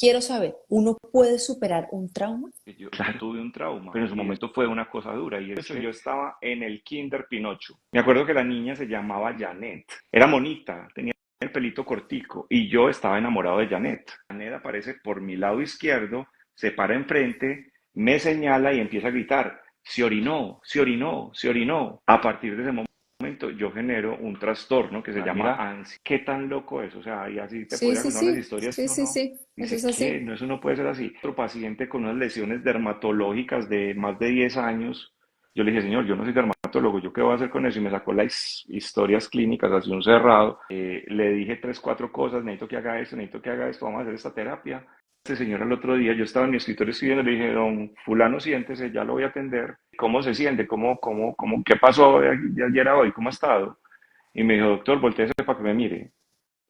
Quiero saber, ¿uno puede superar un trauma? Yo claro, tuve un trauma, pero en su momento fue una cosa dura. Y eso, yo estaba en el Kinder Pinocho. Me acuerdo que la niña se llamaba Janet. Era monita, tenía el pelito cortico y yo estaba enamorado de Janet. Janet aparece por mi lado izquierdo, se para enfrente, me señala y empieza a gritar, se orinó, se orinó, se orinó. A partir de ese momento yo genero un trastorno que se llama ansiedad. ¿Qué tan loco es? O sea, y así te Sí, podría sí, contar unas sí, historias sí, que sí, uno sí, eso es dice, ¿qué? así. No, eso no puede ser así. Otro paciente con unas lesiones dermatológicas de más de 10 años, yo le dije, señor, yo no soy dermatólogo, ¿yo qué voy a hacer con eso? Y me sacó las historias clínicas, así un cerrado. Le dije tres, cuatro cosas, necesito que haga esto, necesito que haga esto, vamos a hacer esta terapia. Este señor el otro día, yo estaba en mi escritorio escribiendo, le dije, don fulano, siéntese, ya lo voy a atender. ¿Cómo se siente? ¿Qué pasó de ayer a hoy? ¿Cómo ha estado? Y me dijo, doctor, volteese para que me mire.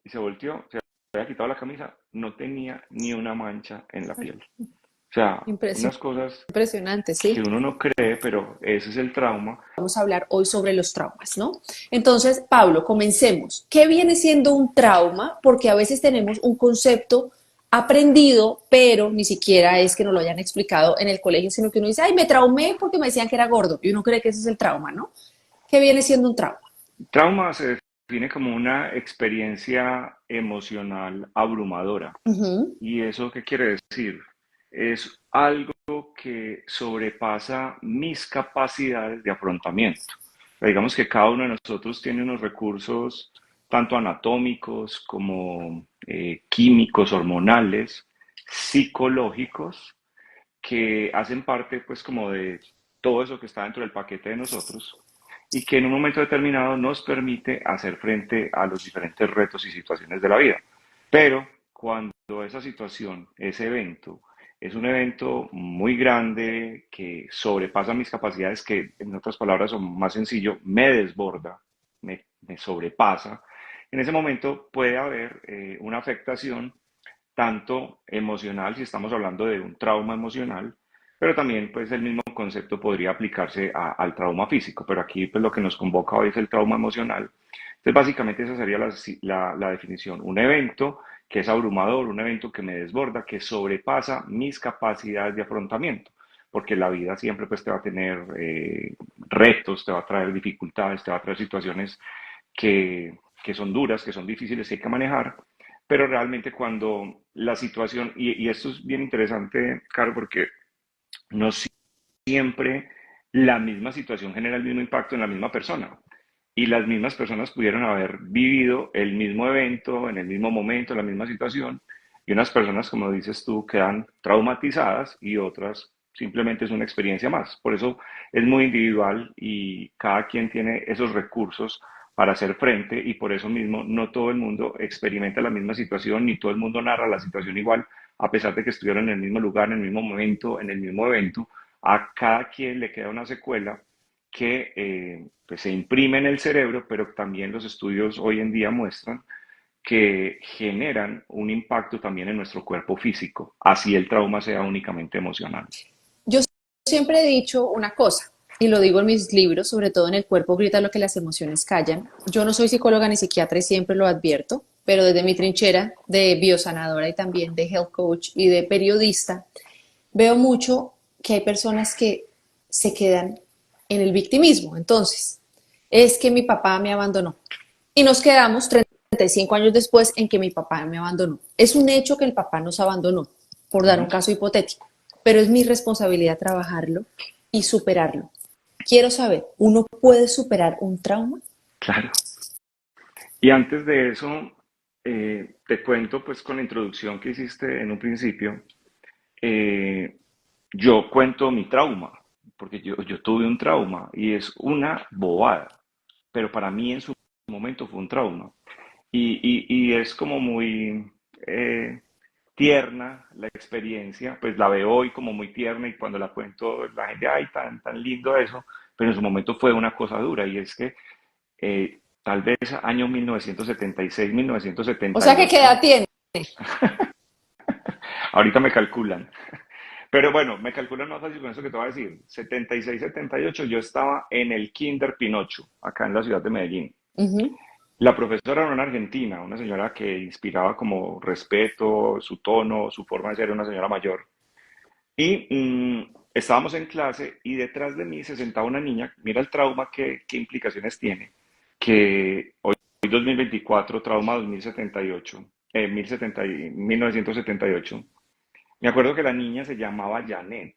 Y se volteó, se había quitado la camisa, no tenía ni una mancha en la piel. O sea, unas cosas Impresionante, que sí. uno no cree, pero ese es el trauma. Vamos a hablar hoy sobre los traumas, ¿no? Entonces, Pablo, comencemos. ¿Qué viene siendo un trauma? Porque a veces tenemos un concepto aprendido, pero ni siquiera es que nos lo hayan explicado en el colegio, sino que uno dice, ay, me traumé porque me decían que era gordo, y uno cree que ese es el trauma, ¿no? ¿Qué viene siendo un trauma? Trauma se define como una experiencia emocional abrumadora. Ujú. ¿Y eso qué quiere decir? Es algo que sobrepasa mis capacidades de afrontamiento. Digamos que cada uno de nosotros tiene unos recursos tanto anatómicos como químicos, hormonales, psicológicos, que hacen parte pues como de todo eso que está dentro del paquete de nosotros y que en un momento determinado nos permite hacer frente a los diferentes retos y situaciones de la vida. Pero cuando esa situación, ese evento, es un evento muy grande que sobrepasa mis capacidades, que en otras palabras son más sencillo, me desborda, me sobrepasa, en ese momento puede haber una afectación tanto emocional, si estamos hablando de un trauma emocional, pero también pues el mismo concepto podría aplicarse al trauma físico, pero aquí pues lo que nos convoca hoy es el trauma emocional. Entonces básicamente esa sería la definición, un evento que es abrumador, un evento que me desborda, que sobrepasa mis capacidades de afrontamiento, porque la vida siempre pues te va a tener retos, te va a traer dificultades, te va a traer situaciones que son duras, que son difíciles, que hay que manejar, pero realmente cuando la situación, y esto es bien interesante, Caro, porque no siempre la misma situación genera el mismo impacto en la misma persona. Y las mismas personas pudieron haber vivido el mismo evento, en el mismo momento, en la misma situación, y unas personas, como dices tú, quedan traumatizadas y otras simplemente es una experiencia más. Por eso es muy individual y cada quien tiene esos recursos para hacer frente y por eso mismo no todo el mundo experimenta la misma situación ni todo el mundo narra la situación igual, a pesar de que estuvieron en el mismo lugar, en el mismo momento, en el mismo evento. A cada quien le queda una secuela que pues se imprime en el cerebro, pero también los estudios hoy en día muestran que generan un impacto también en nuestro cuerpo físico, así el trauma sea únicamente emocional. Yo siempre he dicho una cosa, y lo digo en mis libros, sobre todo en El cuerpo grita lo que las emociones callan. Yo no soy psicóloga ni psiquiatra y siempre lo advierto, pero desde mi trinchera de biosanadora y también de health coach y de periodista, veo mucho que hay personas que se quedan en el victimismo. Entonces, es que mi papá me abandonó. Y nos quedamos 35 años después en que mi papá me abandonó. Es un hecho que el papá nos abandonó, por Uh dar un -huh. caso hipotético, pero es mi responsabilidad trabajarlo y superarlo. Quiero saber, ¿uno puede superar un trauma? Claro. Y antes de eso, te cuento pues con la introducción que hiciste en un principio, eh, yo cuento mi trauma, porque yo tuve un trauma y es una bobada, pero para mí en su momento fue un trauma. Y es como muy eh, tierna la experiencia, pues la veo hoy como muy tierna y cuando la cuento la gente, ay, tan lindo eso, pero en su momento fue una cosa dura y es que tal vez año 1976, O sea, ¿qué edad 1978, tiene? ahorita me calculan, pero bueno, me calculan más fácil con eso que te voy a decir, 76, 78, yo estaba en el Kinder Pinocho, acá en la ciudad de Medellín. Uh -huh. La profesora era una argentina, una señora que inspiraba como respeto, su tono, su forma de ser, una señora mayor. Y estábamos en clase y detrás de mí se sentaba una niña, mira el trauma, qué implicaciones tiene, que hoy 2024, trauma 2078, 1978. Me acuerdo que la niña se llamaba Janet,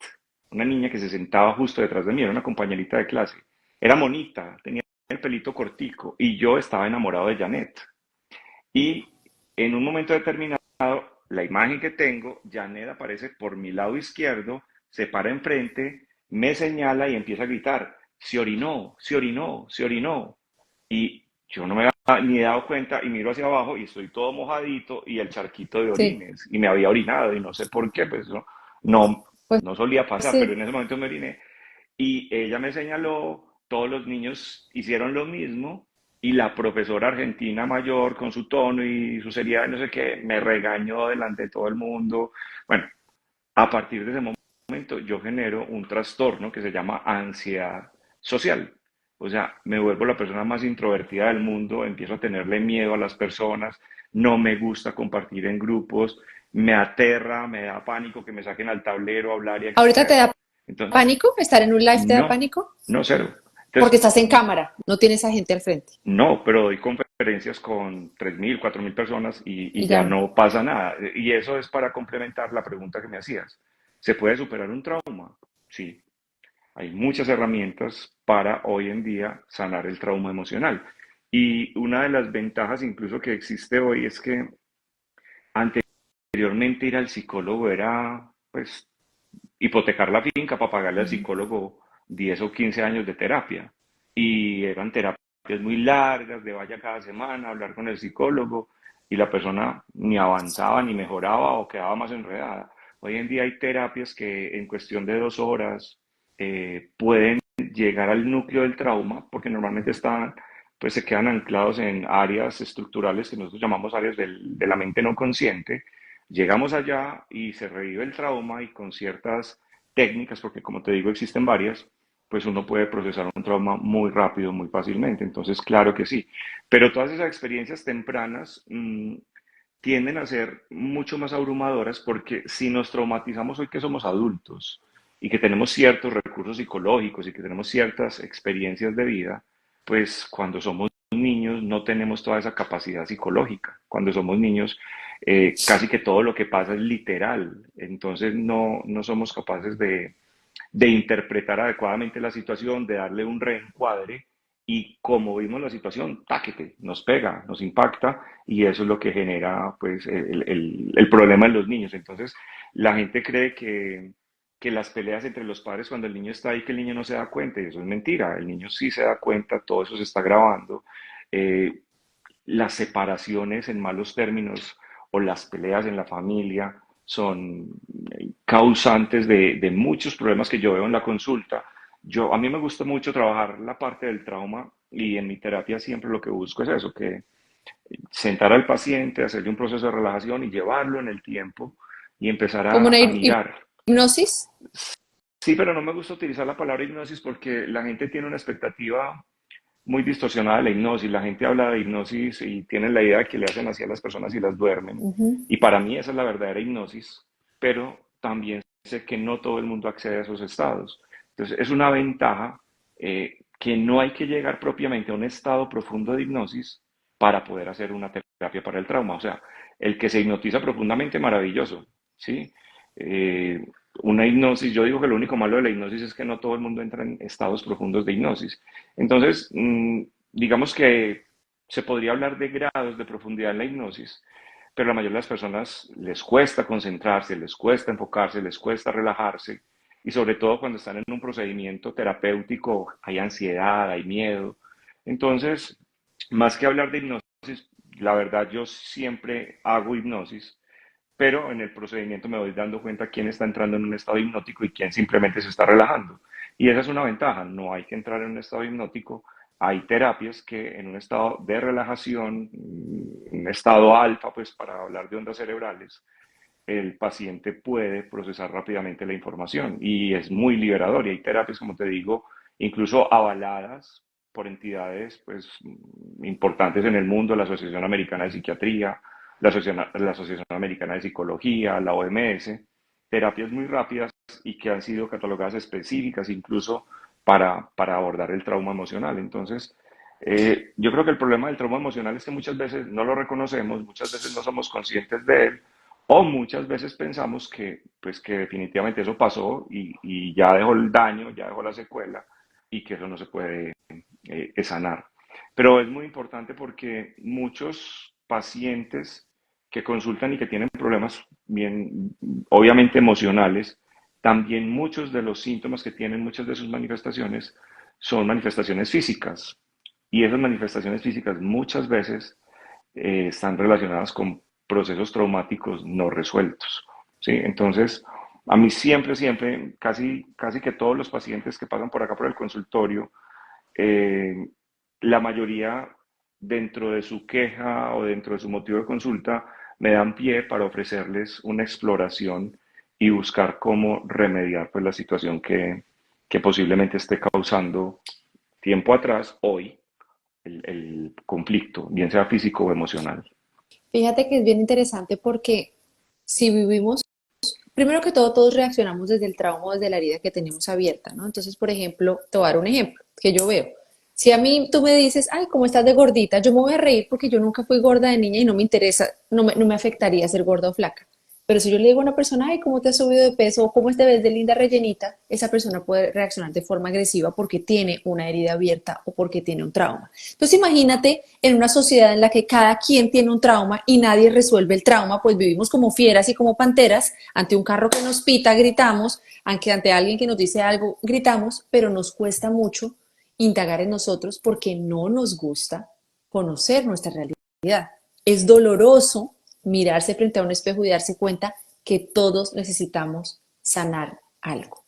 una niña que se sentaba justo detrás de mí, era una compañerita de clase. Era monita, tenía el pelito cortico y yo estaba enamorado de Janet. Y en un momento determinado, la imagen que tengo, Janet aparece por mi lado izquierdo, se para enfrente, me señala y empieza a gritar, se orinó, se orinó, se orinó. Y yo no me había ni dado cuenta y miro hacia abajo y estoy todo mojadito y el charquito de Sí, orines. Y me había orinado y no sé por qué, pues no, pues no solía pasar, pero sí. en ese momento me oriné. Y ella me señaló, todos los niños hicieron lo mismo y la profesora argentina mayor con su tono y su seriedad, y no sé qué, me regañó delante de todo el mundo. Bueno, a partir de ese momento yo genero un trastorno que se llama ansiedad social. O sea, me vuelvo la persona más introvertida del mundo, empiezo a tenerle miedo a las personas, no me gusta compartir en grupos, me aterra, me da pánico que me saquen al tablero a hablar y a ¿Ahorita te exponer. da Entonces, pánico? ¿Estar en un live te da no, pánico? no cero. Porque Entonces, estás en cámara, no tienes a gente al frente. no, pero doy conferencias con 3.000, 4.000 personas y Y ya ya. no pasa nada. Y eso es para complementar la pregunta que me hacías. ¿Se puede superar un trauma? Sí, hay muchas herramientas para hoy en día sanar el trauma emocional. Y una de las ventajas incluso que existe hoy es que anteriormente ir al psicólogo era pues hipotecar la finca para pagarle al Ujú. psicólogo 10 o 15 años de terapia. Y eran terapias muy largas, de vaya cada semana, hablar con el psicólogo, y la persona ni avanzaba, ni mejoraba o quedaba más enredada. Hoy en día hay terapias que en cuestión de 2 horas pueden llegar al núcleo del trauma, porque normalmente están, pues se quedan anclados en áreas estructurales que nosotros llamamos áreas de la mente no consciente. Llegamos allá y se revive el trauma y con ciertas técnicas, porque como te digo existen varias, pues uno puede procesar un trauma muy rápido, muy fácilmente. Entonces, claro que sí. Pero todas esas experiencias tempranas tienden a ser mucho más abrumadoras porque si nos traumatizamos hoy que somos adultos y que tenemos ciertos recursos psicológicos y que tenemos ciertas experiencias de vida, pues cuando somos niños no tenemos toda esa capacidad psicológica. Cuando somos niños, casi que todo lo que pasa es literal. Entonces no somos capaces de interpretar adecuadamente la situación, de darle un reencuadre y como vimos la situación, táquete, nos pega, nos impacta y eso es lo que genera pues el problema en los niños. Entonces la gente cree que las peleas entre los padres cuando el niño está ahí, que el niño no se da cuenta y eso es mentira, el niño sí se da cuenta, todo eso se está grabando. Eh, las separaciones en malos términos o las peleas en la familia son causantes de muchos problemas que yo veo en la consulta. A mí me gusta mucho trabajar la parte del trauma y en mi terapia siempre lo que busco es eso, que sentar al paciente, hacerle un proceso de relajación y llevarlo en el tiempo y empezar Como una a mirar. hipnosis. Sí, pero no me gusta utilizar la palabra hipnosis porque la gente tiene una expectativa muy distorsionada de la hipnosis. La gente habla de hipnosis y tiene la idea de que le hacen así a las personas y las duermen. Ujú. Y para mí esa es la verdadera hipnosis, pero también sé que no todo el mundo accede a esos estados. Entonces es una ventaja que no hay que llegar propiamente a un estado profundo de hipnosis para poder hacer una terapia para el trauma. O sea, el que se hipnotiza profundamente, maravilloso, ¿sí? Eh, una hipnosis, yo digo que lo único malo de la hipnosis es que no todo el mundo entra en estados profundos de hipnosis. Entonces, digamos que se podría hablar de grados de profundidad en la hipnosis, pero a la mayoría de las personas les cuesta concentrarse, les cuesta enfocarse, les cuesta relajarse, y sobre todo cuando están en un procedimiento terapéutico hay ansiedad, hay miedo. Entonces, más que hablar de hipnosis, la verdad yo siempre hago hipnosis, pero en el procedimiento me voy dando cuenta quién está entrando en un estado hipnótico y quién simplemente se está relajando. Y esa es una ventaja, no hay que entrar en un estado hipnótico. Hay terapias que en un estado de relajación, un estado alfa, pues para hablar de ondas cerebrales, el paciente puede procesar rápidamente la información y es muy liberador. Y hay terapias, como te digo, incluso avaladas por entidades pues, importantes en el mundo, la Asociación Americana de Psiquiatría, la Asociación Americana de Psicología, la OMS, terapias muy rápidas y que han sido catalogadas específicas incluso para abordar el trauma emocional. Entonces, yo creo que el problema del trauma emocional es que muchas veces no lo reconocemos, muchas veces no somos conscientes de él, o muchas veces pensamos que, pues, que definitivamente eso pasó y ya dejó el daño, ya dejó la secuela y que eso no se puede sanar. Pero es muy importante porque muchos pacientes que consultan y que tienen problemas bien, obviamente emocionales, también muchos de los síntomas que tienen, muchas de sus manifestaciones, son manifestaciones físicas. Y esas manifestaciones físicas muchas veces están relacionadas con procesos traumáticos no resueltos. ¿Sí? Entonces, a mí siempre, siempre, casi que todos los pacientes que pasan por acá por el consultorio, eh, la mayoría dentro de su queja o dentro de su motivo de consulta me dan pie para ofrecerles una exploración y buscar cómo remediar pues, la situación que posiblemente esté causando tiempo atrás, hoy, el conflicto, bien sea físico o emocional. Fíjate que es bien interesante porque si vivimos, primero que todo, todos reaccionamos desde el trauma o desde la herida que tenemos abierta, ¿no? Entonces, por ejemplo, te voy a dar un ejemplo que yo veo. Si a mí tú me dices, ay, ¿cómo estás de gordita? Yo me voy a reír porque yo nunca fui gorda de niña y no me interesa, no me afectaría ser gorda o flaca. Pero si yo le digo a una persona, ay, ¿cómo te has subido de peso? O ¿cómo te ves de linda rellenita? Esa persona puede reaccionar de forma agresiva porque tiene una herida abierta o porque tiene un trauma. Entonces imagínate en una sociedad en la que cada quien tiene un trauma y nadie resuelve el trauma, pues vivimos como fieras y como panteras, ante un carro que nos pita gritamos, aunque ante alguien que nos dice algo gritamos, pero nos cuesta mucho indagar en nosotros porque no nos gusta conocer nuestra realidad. Es doloroso mirarse frente a un espejo y darse cuenta que todos necesitamos sanar algo.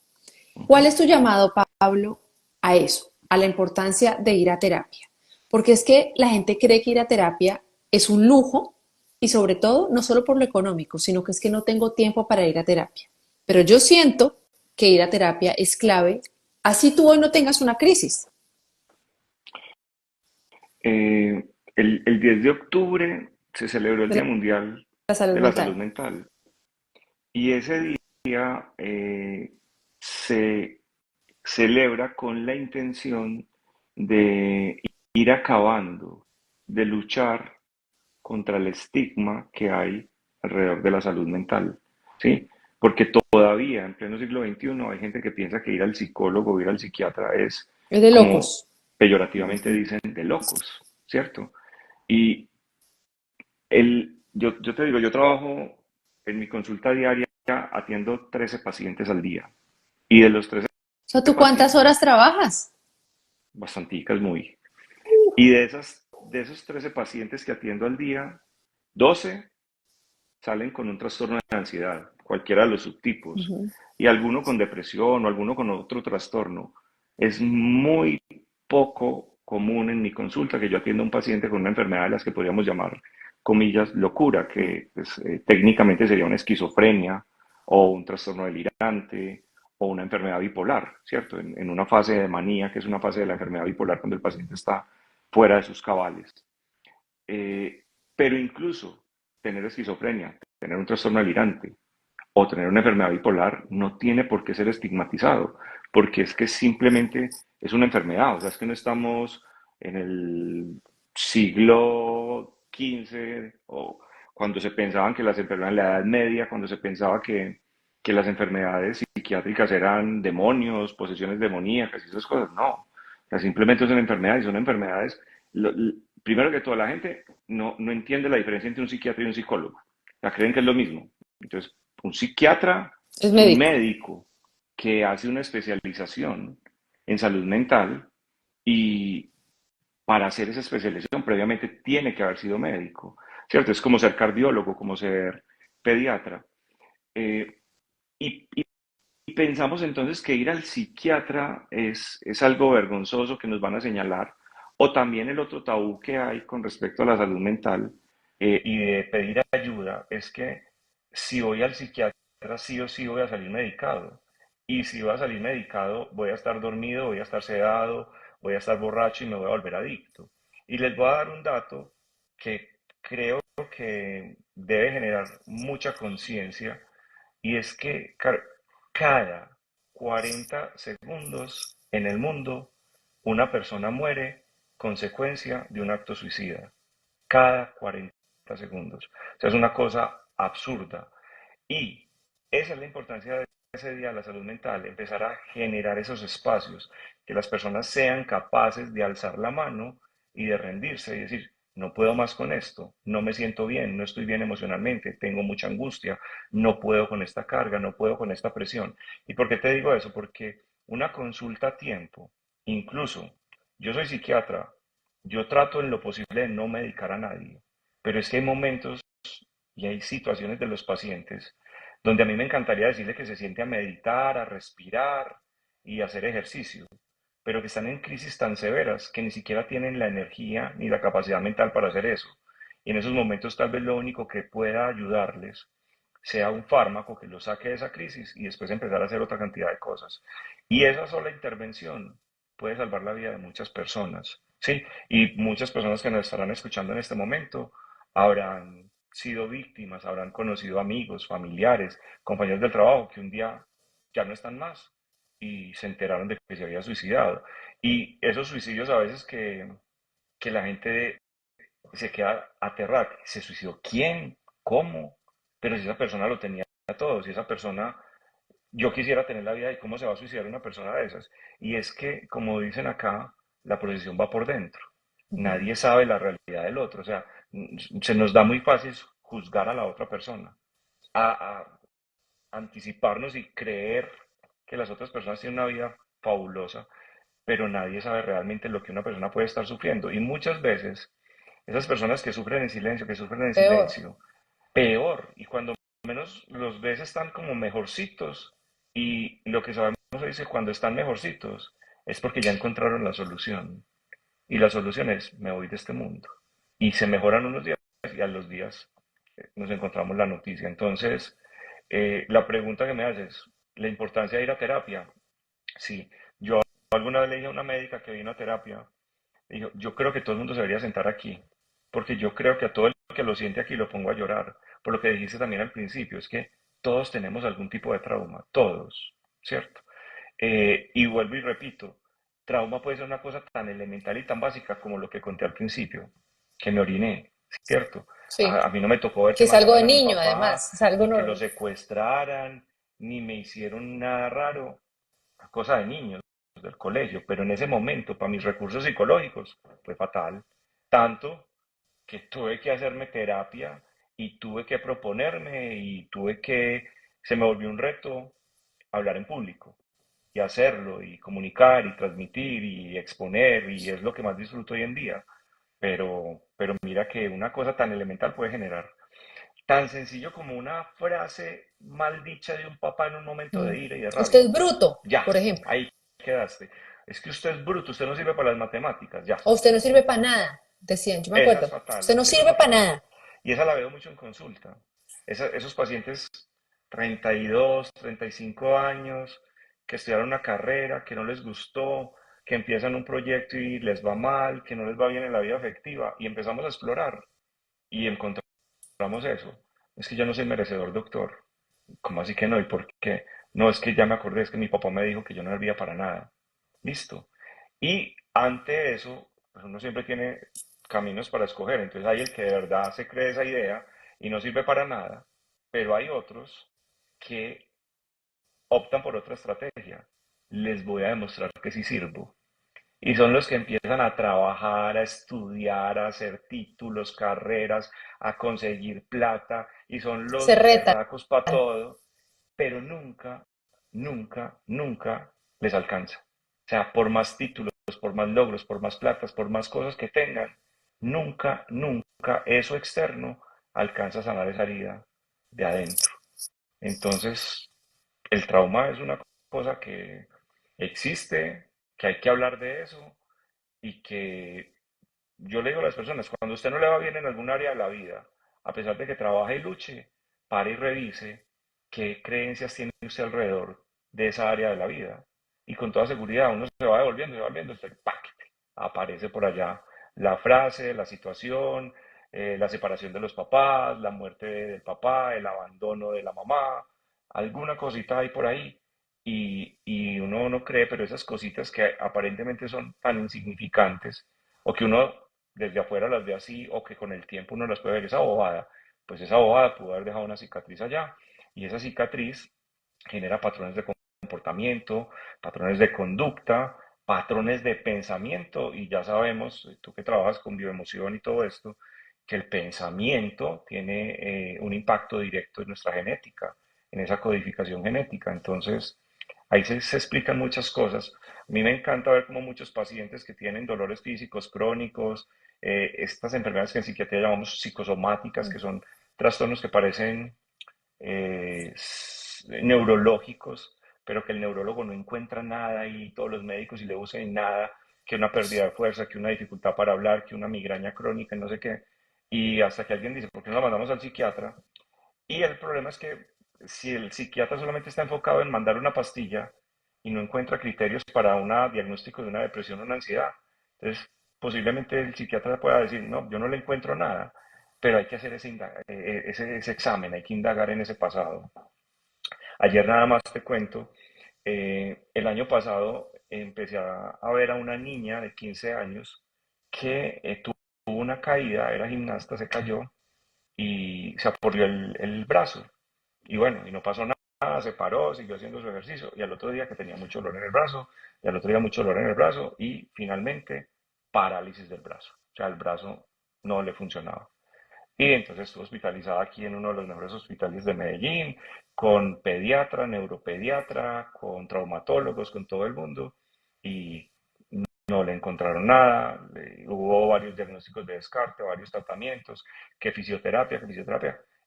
¿Cuál es tu llamado, Pablo, a eso, a la importancia de ir a terapia? Porque es que la gente cree que ir a terapia es un lujo y sobre todo no solo por lo económico, sino que es que no tengo tiempo para ir a terapia. Pero yo siento que ir a terapia es clave, así tú hoy no tengas una crisis. Eh, el 10 de octubre se celebró el De Día Mundial la salud de la Salud mental. Mental y ese día se celebra con la intención de ir acabando, de luchar contra el estigma que hay alrededor de la salud mental, ¿sí? Porque todavía en pleno siglo XXI hay gente que piensa que ir al psicólogo o ir al psiquiatra es, Es de como locos. peyorativamente dicen, de locos, ¿cierto? Y yo te digo, yo trabajo en mi consulta diaria, atiendo 13 pacientes al día. Y de los 13 O sea, ¿tú cuántas pacientes, horas trabajas? bastanticas muy. Y de esos 13 pacientes que atiendo al día, 12 salen con un trastorno de ansiedad, cualquiera de los subtipos, Ujú. y alguno con depresión o alguno con otro trastorno. Es muy poco común en mi consulta que yo atienda a un paciente con una enfermedad de las que podríamos llamar, comillas, locura, que pues, técnicamente sería una esquizofrenia o un trastorno delirante o una enfermedad bipolar, ¿cierto? En una fase de manía, que es una fase de la enfermedad bipolar cuando el paciente está fuera de sus cabales. Eh, pero incluso tener esquizofrenia, tener un trastorno delirante o tener una enfermedad bipolar no tiene por qué ser estigmatizado, porque es que simplemente es una enfermedad, o sea, es que no estamos en el siglo XV o cuando se pensaban que las enfermedades en la Edad Media, cuando se pensaba que las enfermedades psiquiátricas eran demonios, posesiones demoníacas y esas cosas, no, o sea, simplemente son enfermedades, son enfermedades. Primero que todo, la gente no entiende la diferencia entre un psiquiatra y un psicólogo, la creen que es lo mismo. Entonces, un psiquiatra Es es un médico. médico que hace una especialización en salud mental y para hacer esa especialización previamente tiene que haber sido médico, ¿cierto? Es como ser cardiólogo, como ser pediatra. Eh, y pensamos entonces que ir al psiquiatra es algo vergonzoso que nos van a señalar, o también el otro tabú que hay con respecto a la salud mental y de pedir ayuda es que si voy al psiquiatra sí o sí voy a salir medicado. Y si voy a salir medicado, voy a estar dormido, voy a estar sedado, voy a estar borracho y me voy a volver adicto. Y les voy a dar un dato que creo que debe generar mucha conciencia y es que cada 40 segundos en el mundo una persona muere consecuencia de un acto suicida. Cada 40 segundos. O sea, es una cosa absurda. Y esa es la importancia de ese día de la salud mental, empezar a generar esos espacios, que las personas sean capaces de alzar la mano y de rendirse y decir, no puedo más con esto, no me siento bien, no estoy bien emocionalmente, tengo mucha angustia, no puedo con esta carga, no puedo con esta presión. ¿Y por qué te digo eso? Porque una consulta a tiempo, incluso yo soy psiquiatra, yo trato en lo posible de no medicar a nadie, pero es que hay momentos y hay situaciones de los pacientes donde a mí me encantaría decirle que se siente a meditar, a respirar y a hacer ejercicio, pero que están en crisis tan severas que ni siquiera tienen la energía ni la capacidad mental para hacer eso. Y en esos momentos tal vez lo único que pueda ayudarles sea un fármaco que lo saque de esa crisis y después empezar a hacer otra cantidad de cosas. Y esa sola intervención puede salvar la vida de muchas personas, ¿sí? Y muchas personas que nos estarán escuchando en este momento habrán sido víctimas, habrán conocido amigos, familiares, compañeros del trabajo que un día ya no están más y se enteraron de que se había suicidado. Y esos suicidios a veces que la gente se queda aterrada. ¿Se suicidó quién? ¿Cómo? Pero si esa persona lo tenía todo, si esa persona, yo quisiera tener la vida de cómo se va a suicidar una persona de esas. Y es que, como dicen acá, la procesión va por dentro. Ujú. Nadie sabe la realidad del otro. O sea, se nos da muy fácil juzgar a la otra persona, a anticiparnos y creer que las otras personas tienen una vida fabulosa, pero nadie sabe realmente lo que una persona puede estar sufriendo. Y muchas veces, esas personas que sufren en silencio, que sufren en Peor. silencio, peor. Y cuando menos los ves están como mejorcitos. Y lo que sabemos es que cuando están mejorcitos es porque ya encontraron la solución. Y la solución es, me voy de este mundo. Y se mejoran unos días y a los días nos encontramos la noticia. Entonces, la pregunta que me haces, ¿la importancia de ir a terapia? Sí, yo alguna vez le dije a una médica que vino a terapia, dijo, yo creo que todo el mundo se debería sentar aquí, porque yo creo que a todo el que lo siente aquí lo pongo a llorar. Por lo que dijiste también al principio, es que todos tenemos algún tipo de trauma, todos, ¿cierto? Y vuelvo y repito, trauma puede ser una cosa tan elemental y tan básica como lo que conté al principio, que me oriné, ¿cierto? Sí, A mí no me tocó ver que que es algo de mataran a mi niño, papá, además, es algo ni que lo normal. secuestraran, ni me hicieron nada raro, cosa de niños del colegio, pero en ese momento, para mis recursos psicológicos, fue fatal. Tanto que tuve que hacerme terapia y tuve que proponerme y se me volvió un reto hablar en público y hacerlo y comunicar y transmitir y exponer y es lo que más disfruto hoy en día. Pero mira que una cosa tan elemental puede generar tan sencillo como una frase mal dicha de un papá en un momento Mm. de ira y de Usted rabia. es bruto, Ya, por ejemplo. ahí quedaste. Es que usted es bruto, usted no sirve para las matemáticas. Ya, O usted no sirve para nada, decían, yo me esa es acuerdo. Usted fatal, no esa es sirve para fatal. nada. Y esa la veo mucho en consulta. Esos pacientes 32, 35 años, que estudiaron una carrera, que no les gustó, que empiezan un proyecto y les va mal, que no les va bien en la vida afectiva, y empezamos a explorar y encontramos eso. Es que yo no soy merecedor, doctor. ¿Cómo así que no? ¿Y por qué? No, es que ya me acordé, es que mi papá me dijo que yo no servía para nada. Listo. Y ante eso, pues uno siempre tiene caminos para escoger. Entonces hay el que de verdad se cree esa idea y no sirve para nada, pero hay otros que optan por otra estrategia. Les voy a demostrar que sí sirvo. Y son los que empiezan a trabajar, a estudiar, a hacer títulos, carreras, a conseguir plata, y son Se los retan. berracos para todo, pero nunca, nunca, nunca les alcanza. O sea, por más títulos, por más logros, por más platas, por más cosas que tengan, nunca, nunca eso externo alcanza a sanar esa herida de adentro. Entonces, el trauma es una cosa que existe, que hay que hablar de eso y que yo le digo a las personas, cuando a usted no le va bien en algún área de la vida, a pesar de que trabaje y luche, pare y revise qué creencias tiene usted alrededor de esa área de la vida. Y con toda seguridad uno se va devolviendo, hasta que ¡pac! aparece por allá la frase, la situación, la separación de los papás, la muerte del papá, el abandono de la mamá, alguna cosita hay por ahí y uno no cree, pero esas cositas que aparentemente son tan insignificantes o que uno desde afuera las ve así o que con el tiempo uno las puede ver, esa bobada, pues esa bobada pudo haber dejado una cicatriz allá y esa cicatriz genera patrones de comportamiento, patrones de conducta, patrones de pensamiento y ya sabemos, tú que trabajas con bioemoción y todo esto, que el pensamiento tiene un impacto directo en nuestra genética, en esa codificación genética. Entonces, ahí se explican muchas cosas. A mí me encanta ver cómo muchos pacientes que tienen dolores físicos crónicos, estas enfermedades que en psiquiatría llamamos psicosomáticas, que son trastornos que parecen neurológicos, pero que el neurólogo no encuentra nada y todos los médicos y le usan nada, que una pérdida de fuerza, que una dificultad para hablar, que una migraña crónica, no sé qué. Y hasta que alguien dice, ¿por qué no la mandamos al psiquiatra? Y el problema es que si el psiquiatra solamente está enfocado en mandar una pastilla y no encuentra criterios para un diagnóstico de una depresión o una ansiedad, entonces posiblemente el psiquiatra pueda decir, no, yo no le encuentro nada, pero hay que hacer ese examen, hay que indagar en ese pasado. Ayer nada más te cuento, el año pasado empecé a ver a una niña de 15 años que tuvo una caída, era gimnasta, se cayó y se aporrió el brazo. Y bueno, y no pasó nada, se paró, siguió haciendo su ejercicio y al otro día que tenía mucho dolor en el brazo, y al otro día mucho dolor en el brazo y finalmente parálisis del brazo. O sea, el brazo no le funcionaba. Y entonces estuvo hospitalizada aquí en uno de los mejores hospitales de Medellín, con pediatra, neuropediatra, con traumatólogos, con todo el mundo, y no le encontraron nada. Hubo varios diagnósticos de descarte, varios tratamientos, que fisioterapia.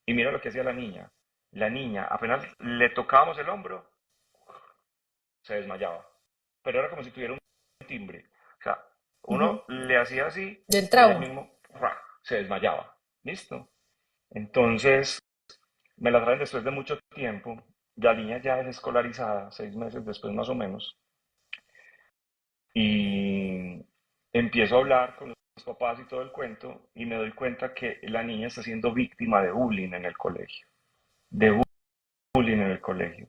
Y mira lo que hacía la niña. La niña, apenas le tocábamos el hombro, se desmayaba. Pero era como si tuviera un timbre. O sea, Ujú. uno le hacía así Del y ella trauma. mismo ¡fua! Se desmayaba. ¿Listo? Entonces, me la traen después de mucho tiempo. La niña ya es escolarizada, 6 meses después más o menos. Y empiezo a hablar con los papás y todo el cuento y me doy cuenta que la niña está siendo víctima de bullying en el colegio. De bullying en el colegio.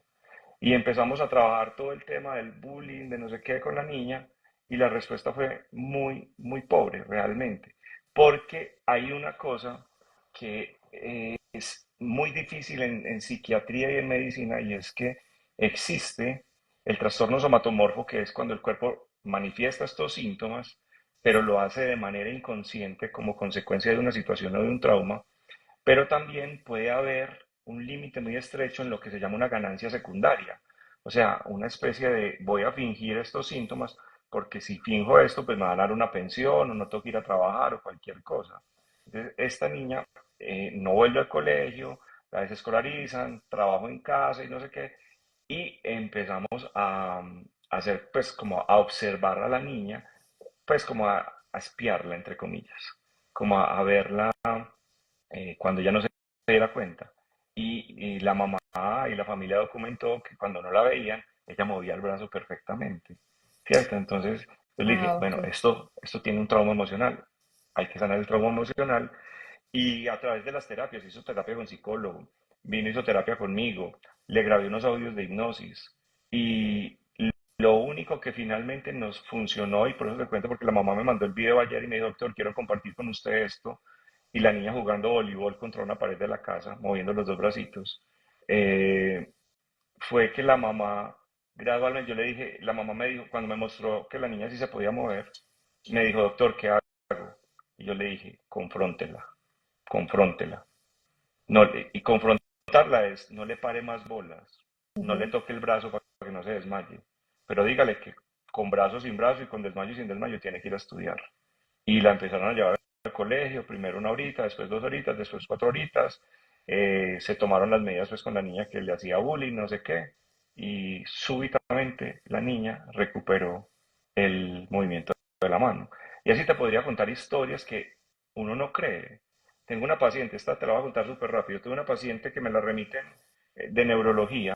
Y empezamos a trabajar todo el tema del bullying, de no sé qué con la niña, y la respuesta fue muy, muy pobre realmente. Porque hay una cosa que es muy difícil en psiquiatría y en medicina, y es que existe el trastorno somatomorfo, que es cuando el cuerpo manifiesta estos síntomas, pero lo hace de manera inconsciente como consecuencia de una situación o de un trauma, pero también puede haber un límite muy estrecho en lo que se llama una ganancia secundaria. O sea, una especie de voy a fingir estos síntomas porque si finjo esto, pues me van a dar una pensión o no tengo que ir a trabajar o cualquier cosa. Entonces, esta niña no vuelve al colegio, la desescolarizan, trabajo en casa y no sé qué, y empezamos a hacer, pues como a observar a la niña, pues como a espiarla, entre comillas, como a verla cuando ya no se diera cuenta. Y la mamá y la familia documentó que cuando no la veían, ella movía el brazo perfectamente, ¿cierto? Entonces yo le dije, Ah, bueno, ok. esto tiene un trauma emocional, hay que sanar el trauma emocional y a través de las terapias, hizo terapia con psicólogo, vino, hizo terapia conmigo, le grabé unos audios de hipnosis y lo único que finalmente nos funcionó, y por eso te cuento, porque la mamá me mandó el video ayer y me dijo, doctor, quiero compartir con usted esto, y la niña jugando voleibol contra una pared de la casa, moviendo los dos bracitos, eh, fue que la mamá, gradualmente, yo le dije, la mamá me dijo, cuando me mostró que la niña sí se podía mover, me dijo, doctor, ¿qué hago? Y yo le dije, confróntela, confróntela. No, y confrontarla es, no le pare más bolas, no le Ujú. toque el brazo para que no se desmaye, pero dígale que con brazo sin brazo y con desmayo sin desmayo tiene que ir a estudiar. Y la empezaron a llevar al colegio, primero una horita, después 2 horitas, después 4 horitas. Se tomaron las medidas pues con la niña que le hacía bullying, no sé qué, y súbitamente la niña recuperó el movimiento de la mano. Y así te podría contar historias que uno no cree. Tengo una paciente, esta te la voy a contar súper rápido. Tuve una paciente que me la remiten de neurología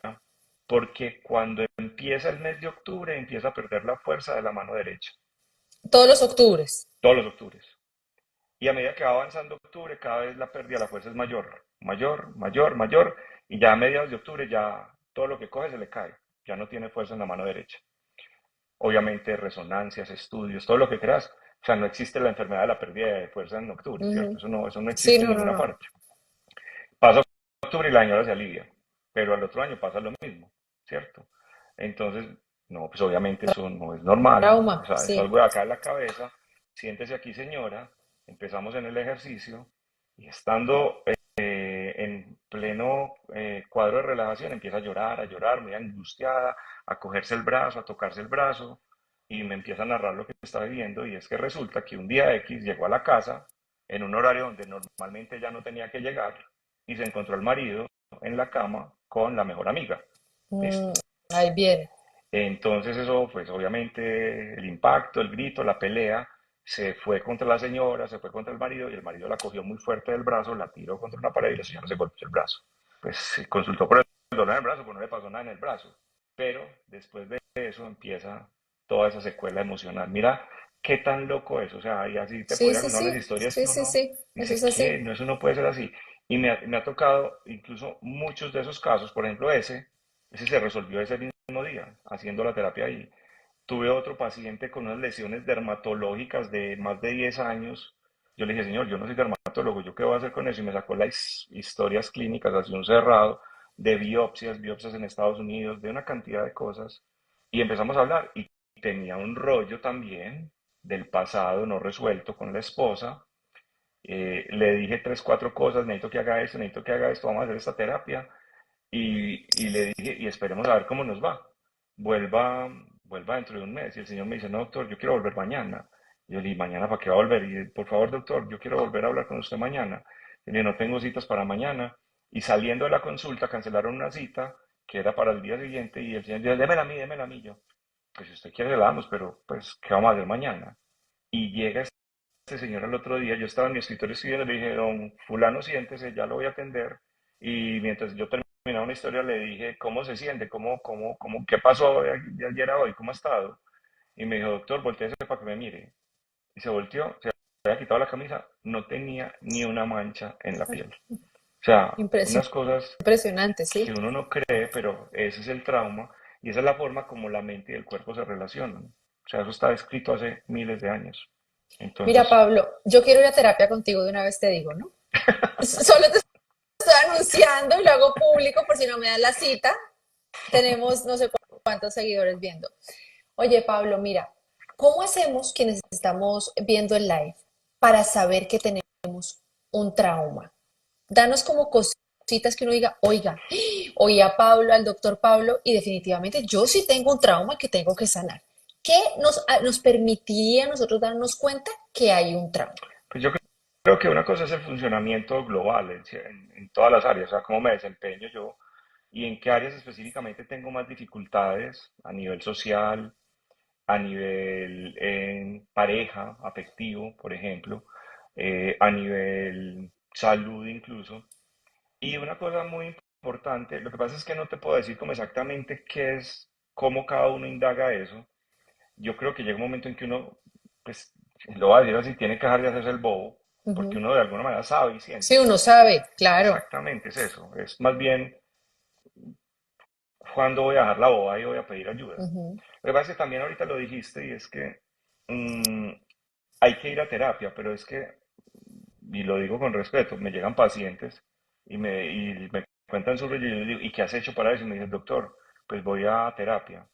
porque cuando empieza el mes de octubre empieza a perder la fuerza de la mano derecha. Todos los octubres. todos los octubres. Y a medida que va avanzando octubre, cada vez la pérdida de la fuerza es mayor, mayor, mayor, mayor, y ya a mediados de octubre ya todo lo que coge se le cae, ya no tiene fuerza en la mano derecha. Obviamente resonancias, estudios, todo lo que creas, o sea, no existe la enfermedad de la pérdida de fuerza en octubre, ¿cierto? Ujú. Eso no Sí, existe en no, no, ninguna no. parte. Pasa octubre y la señora se alivia, pero al otro año pasa lo mismo, ¿cierto? Entonces, no, pues obviamente eso no es normal, o Trauma, sea, es sí. algo de acá en la cabeza, siéntese aquí señora, empezamos en el ejercicio y estando en pleno cuadro de relajación empieza a llorar, muy angustiada, a cogerse el brazo, a tocarse el brazo y me empieza a narrar lo que está viviendo y es que resulta que un día X llegó a la casa en un horario donde normalmente ya no tenía que llegar y se encontró al marido en la cama con la mejor amiga. Mm, ¿Listo? ahí viene. Entonces eso, pues obviamente el impacto, el grito, la pelea, se fue contra la señora, se fue contra el marido y el marido la cogió muy fuerte del brazo, la tiró contra una pared y la señora se golpeó el brazo. Pues se consultó por el dolor en el brazo, pues no le pasó nada en el brazo. Pero después de eso empieza toda esa secuela emocional. Mira qué tan loco es, o sea, y así te Sí, podría sí, contar unas sí. historias Sí, que sí, uno sí. Eso es dice, ¿qué? así. No, eso no puede ser así. Y me ha tocado incluso muchos de esos casos, por ejemplo ese se resolvió ese mismo día, haciendo la terapia ahí. Tuve otro paciente con unas lesiones dermatológicas de más de 10 años. Yo le dije, señor, yo no soy dermatólogo, ¿yo qué voy a hacer con eso? Y me sacó las historias clínicas, así un cerrado, de biopsias, biopsias en Estados Unidos, de una cantidad de cosas. Y empezamos a hablar. Y tenía un rollo también del pasado no resuelto con la esposa. Le dije tres, cuatro cosas, necesito que haga esto, vamos a hacer esta terapia. Y le dije, y esperemos a ver cómo nos va. Vuelva, vuelva dentro de un mes. Y el señor me dice, no, doctor, yo quiero volver mañana. Y yo le dije, ¿mañana para qué va a volver? Y por favor, doctor, yo quiero volver a hablar con usted mañana. Y le dije, no tengo citas para mañana. Y saliendo de la consulta, cancelaron una cita que era para el día siguiente. Y el señor dijo, démela a mí, démela a mí. Yo, pues si usted quiere, le damos, pero pues, ¿qué vamos a hacer mañana? Y llega este señor al otro día, yo estaba en mi escritorio escribiendo, le dije, don fulano, siéntese, ya lo voy a atender. Y mientras yo terminaba una historia, le dije, ¿cómo se siente? ¿Qué pasó de ayer a hoy? ¿Cómo ha estado? Y me dijo, doctor, volteese para que me mire. Y se volteó, se había quitado la camisa, no tenía ni una mancha en la piel. O sea, unas cosas Impresionante, que sí. uno no cree, pero ese es el trauma y esa es la forma como la mente y el cuerpo se relacionan. O sea, eso está escrito hace miles de años. Mira, Entonces, Pablo, yo quiero ir a terapia contigo de una vez, te digo, ¿no? Solo te estoy anunciando y lo hago público por si no me dan la cita. Tenemos no sé cuántos seguidores viendo. Oye, Pablo, mira, ¿cómo hacemos quienes estamos viendo el live para saber que tenemos un trauma? Danos como cositas que uno diga, oiga, oí a Pablo, al doctor Pablo, y definitivamente yo sí tengo un trauma que tengo que sanar. ¿Qué nos permitiría a nosotros darnos cuenta que hay un trauma? pues yo creo que una cosa es el funcionamiento global en todas las áreas, o sea, cómo me desempeño yo y en qué áreas específicamente tengo más dificultades a nivel social, a nivel en pareja, afectivo, por ejemplo, a nivel salud incluso. Y una cosa muy importante, lo que pasa es que no te puedo decir como exactamente qué es, cómo cada uno indaga eso. Yo creo que llega un momento en que uno, pues, lo va a decir así, tiene que dejar de hacerse el bobo, porque Ujú. uno de alguna manera sabe y Sí, siente. uno sabe, claro. Exactamente, es eso. Es más bien cuándo voy a dejar la boba y voy a pedir ayuda. Ujú. Lo que pasa es que también ahorita lo dijiste y es que mm, hay que ir a terapia, pero es que, y lo digo con respeto, me llegan pacientes y me cuentan su rollo y yo les digo, ¿y qué has hecho para eso? Y me dice, doctor, pues voy a terapia.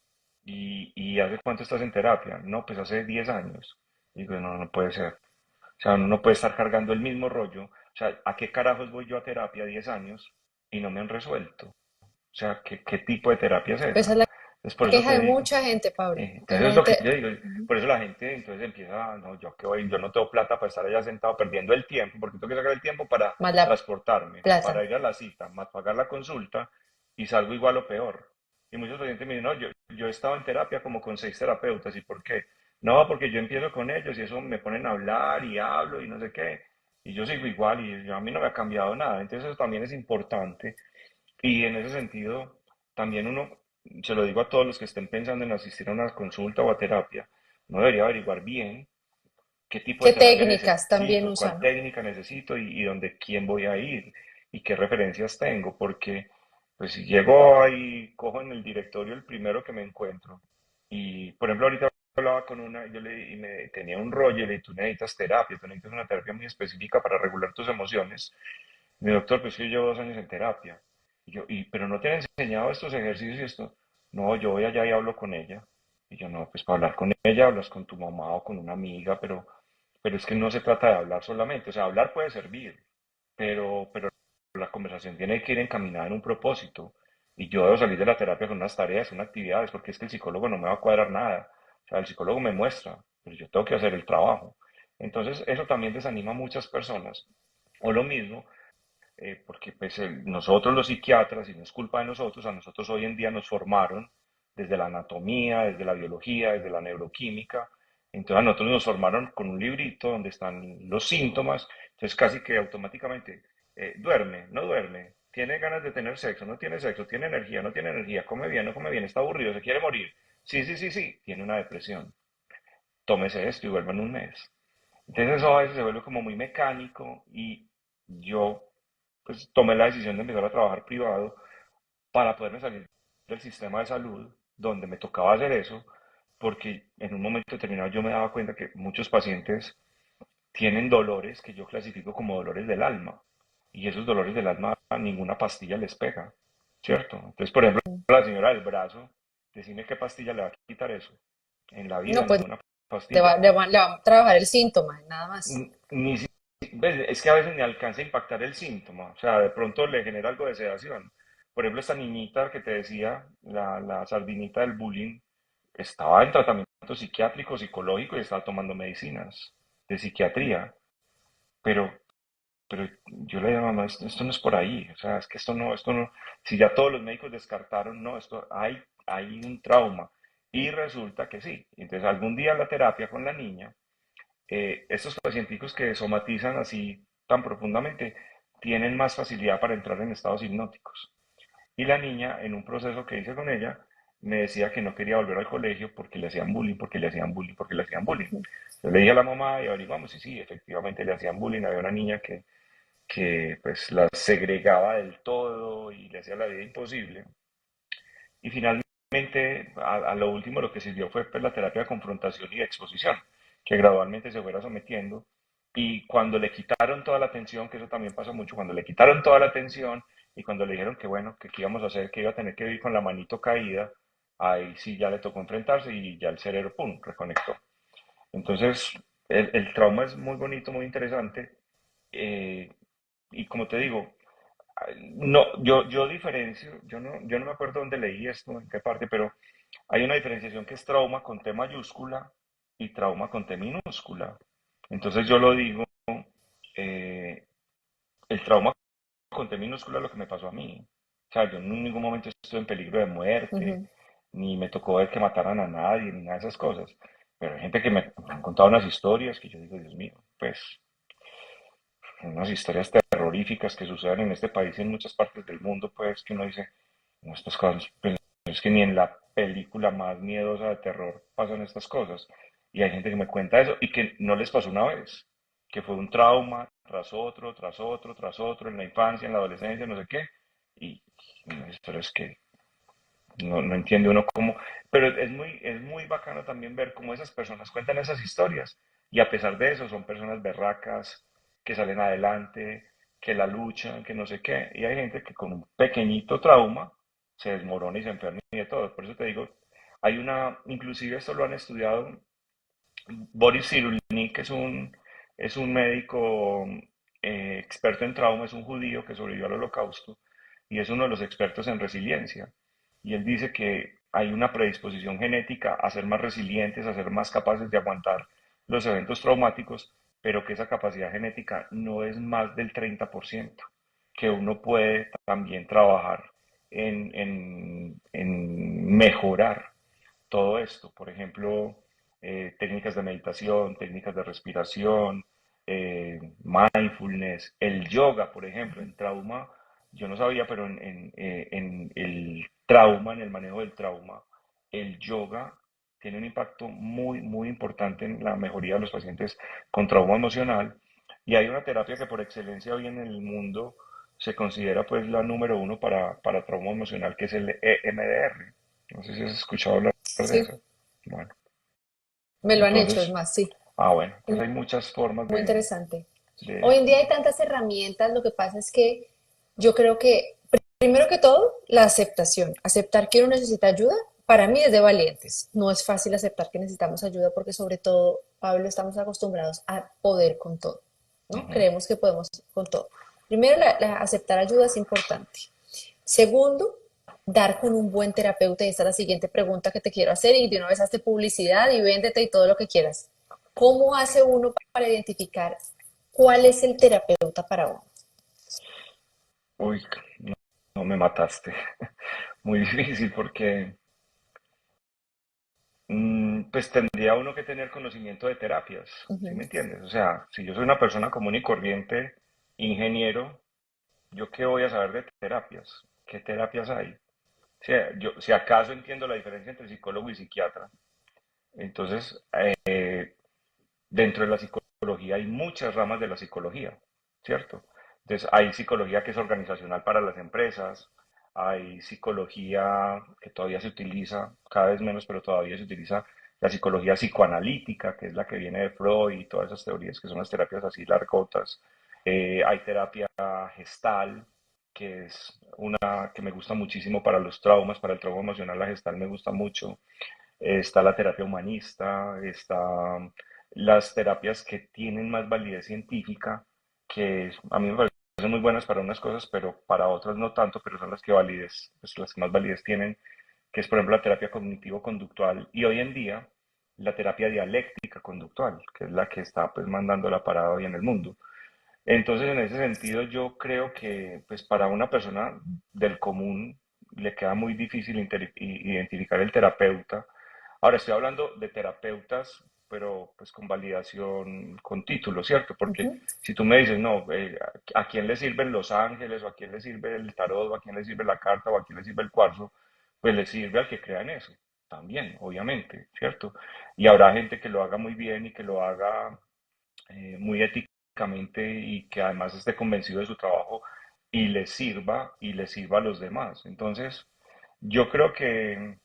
¿Y hace cuánto estás en terapia? No, pues hace 10 años. Y digo, no, no puede ser. O sea, uno no puede estar cargando el mismo rollo. O sea, ¿a qué carajos voy yo a terapia 10 años y no me han resuelto? O sea, ¿qué tipo de terapia es Esa esa? es la Entonces, por eso queja te de digo. mucha gente, Pablo. Que Entonces la es lo que gente... yo digo, Ujú. por eso la gente entonces empieza, no, yo qué voy, yo no tengo plata para estar allá sentado perdiendo el tiempo, porque tengo que sacar el tiempo para Más la transportarme, para plata. ir a la cita, más pagar la consulta y salgo igual o peor. Y muchos pacientes me dicen, no, yo he estado en terapia como con 6 terapeutas, ¿y por qué? No, porque yo empiezo con ellos y eso me ponen a hablar y hablo y no sé qué, y yo sigo igual y a mí no me ha cambiado nada. Entonces eso también es importante y en ese sentido, también uno, se lo digo a todos los que estén pensando en asistir a una consulta o a terapia, no debería averiguar bien qué tipo de ¿Qué terapia técnicas también necesito, cuál usan? técnica necesito y dónde, quién voy a ir y qué referencias tengo, porque pues si llego ahí, cojo en el directorio el primero que me encuentro y por ejemplo ahorita hablaba con una, y me tenía un rollo y le dije, tú necesitas terapia, tú necesitas una terapia muy específica para regular tus emociones. Mi doctor, pues que yo llevo 2 años en terapia. Pero no te han enseñado estos ejercicios y esto. No, yo voy allá y hablo con ella. Y yo, no, pues para hablar con ella hablas con tu mamá o con una amiga, pero es que no se trata de hablar solamente. O sea, hablar puede servir, pero la conversación tiene que ir encaminada en un propósito. Y yo debo salir de la terapia con unas tareas, unas actividades, porque es que el psicólogo no me va a cuadrar nada. O sea, el psicólogo me muestra, pero yo tengo que hacer el trabajo. Entonces, eso también desanima a muchas personas. O lo mismo, porque pues nosotros los psiquiatras, y no es culpa de nosotros, a nosotros hoy en día nos formaron desde la anatomía, desde la biología, desde la neuroquímica, entonces a nosotros nos formaron con un librito donde están los síntomas, entonces casi que automáticamente, duerme, no duerme, tiene ganas de tener sexo, no tiene sexo, tiene energía, no tiene energía, come bien, no come bien, está aburrido, se quiere morir, sí, sí, sí, sí, tiene una depresión, tómese esto y vuelva en un mes. Entonces eso a veces se vuelve como muy mecánico y yo pues tomé la decisión de empezar a trabajar privado para poderme salir del sistema de salud donde me tocaba hacer eso, porque en un momento determinado yo me daba cuenta que muchos pacientes tienen dolores que yo clasifico como dolores del alma y esos dolores del alma a ninguna pastilla les pega, ¿cierto? Entonces, por ejemplo, la señora del brazo, decime qué pastilla le va a quitar eso. En la vida, No, pues ninguna pastilla. le va a trabajar el síntoma, nada más. Ni, ¿ves? Es que a veces ni alcanza a impactar el síntoma, o sea, de pronto le genera algo de sedación. Por ejemplo, esta niñita que te decía, la sardinita del bullying, estaba en tratamiento psiquiátrico, psicológico y estaba tomando medicinas de psiquiatría, pero, pero yo le digo, mamá, esto no es por ahí, o sea, es que esto no, si ya todos los médicos descartaron, no, hay un trauma. Y resulta que sí. Entonces, algún día la terapia con la niña estos pacientes que somatizan así tan profundamente tienen más facilidad para entrar en estados hipnóticos. Y la niña, en un proceso que hice con ella, me decía que no quería volver al colegio porque le hacían bullying, porque le hacían bullying, porque le hacían bullying. Yo le dije a la mamá y averiguamos, y sí, efectivamente le hacían bullying. Había una niña que pues la segregaba del todo y le hacía la vida imposible. Y finalmente, a lo último, lo que sirvió fue pues, la terapia de confrontación y de exposición, que gradualmente se fuera sometiendo. Y cuando le quitaron toda la atención, que eso también pasa mucho, cuando le quitaron toda la atención y cuando le dijeron que bueno, que qué íbamos a hacer, que iba a tener que vivir con la manito caída, ahí sí ya le tocó enfrentarse y ya el cerebro, ¡pum!, reconectó. Entonces, el trauma es muy bonito, muy interesante. eh, y como te digo, no, yo diferencio, yo no me acuerdo dónde leí esto, en qué parte, pero hay una diferenciación que es trauma con T mayúscula y trauma con T minúscula. Entonces yo lo digo, eh, el trauma con T minúscula es lo que me pasó a mí. O sea, yo en ningún momento estuve en peligro de muerte, Ujú. ni me tocó ver que mataran a nadie, ni nada de esas cosas. Pero hay gente que me han contado unas historias que yo digo, Dios mío, pues unas historias terroríficas que suceden en este país y en muchas partes del mundo, pues que uno dice, no, estas cosas, pues, es que ni en la película más miedosa de terror pasan estas cosas. Y hay gente que me cuenta eso y que no les pasó una vez, que fue un trauma tras otro, tras otro, tras otro, en la infancia, en la adolescencia, no sé qué. Y unas historias que no entiende uno cómo, pero es muy bacano también ver cómo esas personas cuentan esas historias y a pesar de eso son personas berracas, que salen adelante, que la luchan, que no sé qué, y hay gente que con un pequeñito trauma se desmorona y se enferma y de todo. Por eso te digo, hay una, inclusive esto lo han estudiado, Boris Cyrulnik, que es un médico experto en trauma, es un judío que sobrevivió al holocausto y es uno de los expertos en resiliencia. Y él dice que hay una predisposición genética a ser más resilientes, a ser más capaces de aguantar los eventos traumáticos, pero que esa capacidad genética no es más del 30%, que uno puede también trabajar en mejorar todo esto. Por ejemplo, técnicas de meditación, técnicas de respiración, mindfulness, el yoga, por ejemplo, en trauma, yo no sabía, pero en el trauma, en el manejo del trauma, el yoga tiene un impacto muy, muy importante en la mejoría de los pacientes con trauma emocional. Y hay una terapia que por excelencia hoy en el mundo se considera pues la número uno para trauma emocional, que es el EMDR. No sé si has escuchado hablar de Sí, eso. Bueno, me lo han hecho, es entonces, más, sí. bueno, Es entonces hay muchas formas muy interesante. Hoy de, en día hay tantas herramientas, lo que pasa es que yo creo que, primero que todo, la aceptación. Aceptar que uno necesita ayuda, para mí es de valientes. No es fácil aceptar que necesitamos ayuda porque sobre todo, Pablo, estamos acostumbrados a poder con todo, ¿no? ujú. Creemos que podemos con todo. Primero, aceptar ayuda es importante. Segundo, dar con un buen terapeuta. Y esta es la siguiente pregunta que te quiero hacer y de una vez hazte publicidad y véndete y todo lo que quieras. ¿Cómo hace uno para identificar cuál es el terapeuta para uno? Uy, no, no me mataste. Muy difícil porque pues tendría uno que tener conocimiento de terapias, ¿sí me Ujú. entiendes? O sea, si yo soy una persona común y corriente, ingeniero, ¿yo qué voy a saber de terapias? ¿Qué terapias hay? O sea, yo, si acaso entiendo la diferencia entre psicólogo y psiquiatra, entonces dentro de la psicología hay muchas ramas de la psicología, ¿cierto? Entonces hay psicología que es organizacional para las empresas, hay psicología que todavía se utiliza, cada vez menos, pero todavía se utiliza la psicología psicoanalítica, que es la que viene de Freud y todas esas teorías que son las terapias así largotas. Hay terapia gestal, que es una que me gusta muchísimo para los traumas, para el trauma emocional, la gestal me gusta mucho. Está la terapia humanista, está las terapias que tienen más validez científica, que a mí me parecen muy buenas para unas cosas, pero para otras no tanto, pero son las que validez, pues las que más validez tienen, que es por ejemplo la terapia cognitivo-conductual y hoy en día la terapia dialéctica conductual, que es la que está pues mandando la parada hoy en el mundo. Entonces, en ese sentido, yo creo que pues para una persona del común le queda muy difícil identificar el terapeuta. Ahora estoy hablando de terapeutas, pero pues con validación, con título, ¿cierto? Porque Ujú. si tú me dices, no, ¿a quién le sirven los ángeles, o a quién le sirve el tarot, o a quién le sirve la carta, o a quién le sirve el cuarzo? Pues le sirve al que crea en eso, también, obviamente, ¿cierto? Y habrá gente que lo haga muy bien y que lo haga muy éticamente y que además esté convencido de su trabajo y le sirva a los demás. Entonces, yo creo que